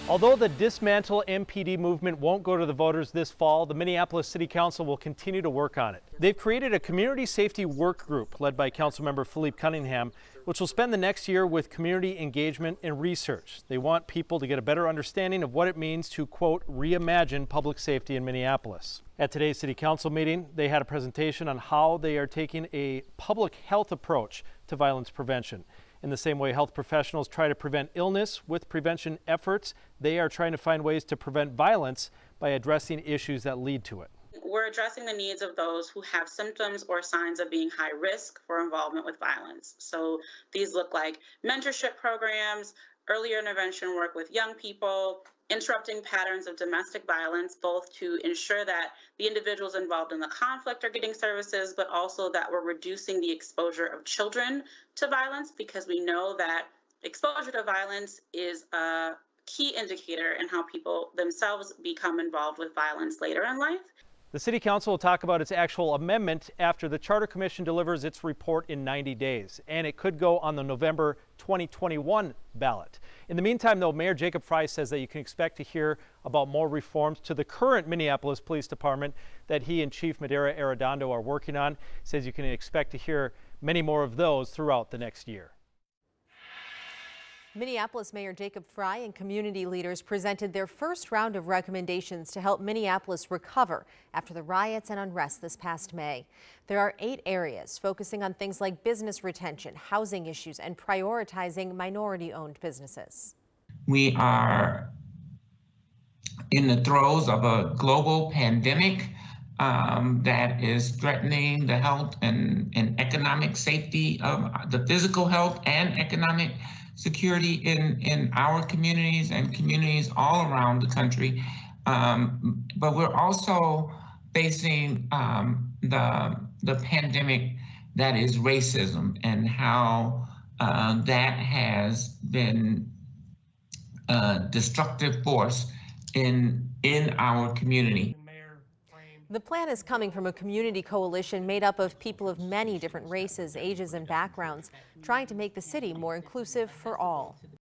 Although the Dismantle MPD movement won't go to the voters this fall, the Minneapolis City Council will continue to work on it. They've created a community safety work group led by Councilmember Philippe Cunningham, which will spend the next year with community engagement and research. They want people to get a better understanding of what it means to, quote, reimagine public safety in Minneapolis. At today's City Council meeting, they had a presentation on how they are taking a public health approach to violence prevention. In the same way health professionals try to prevent illness with prevention efforts, they are trying to find ways to prevent violence by addressing issues that lead to it. We're addressing the needs of those who have symptoms or signs of being high risk for involvement with violence. So these look like mentorship programs, early intervention work with young people, interrupting patterns of domestic violence, both to ensure that the individuals involved in the conflict are getting services, but also that we're reducing the exposure of children to violence, because we know that exposure to violence is a key indicator in how people themselves become involved with violence later in life. The City Council will talk about its actual amendment after the Charter Commission delivers its report in 90 days, and it could go on the November 2021 ballot. In the meantime, though, Mayor Jacob Frey says that you can expect to hear about more reforms to the current Minneapolis Police Department that he and Chief Madera Arredondo are working on. He says you can expect to hear many more of those throughout the next year. Minneapolis Mayor Jacob Frey and community leaders presented their first round of recommendations to help Minneapolis recover after the riots and unrest this past May. There are 8 areas focusing on things like business retention, housing issues, and prioritizing minority-owned businesses. We are in the throes of a global pandemic that is threatening the health and economic safety of the physical health and economic security in our communities and communities all around the country. But we're also facing the pandemic that is racism, and how that has been a destructive force in our community. The plan is coming from a community coalition made up of people of many different races, ages, and backgrounds, trying to make the city more inclusive for all.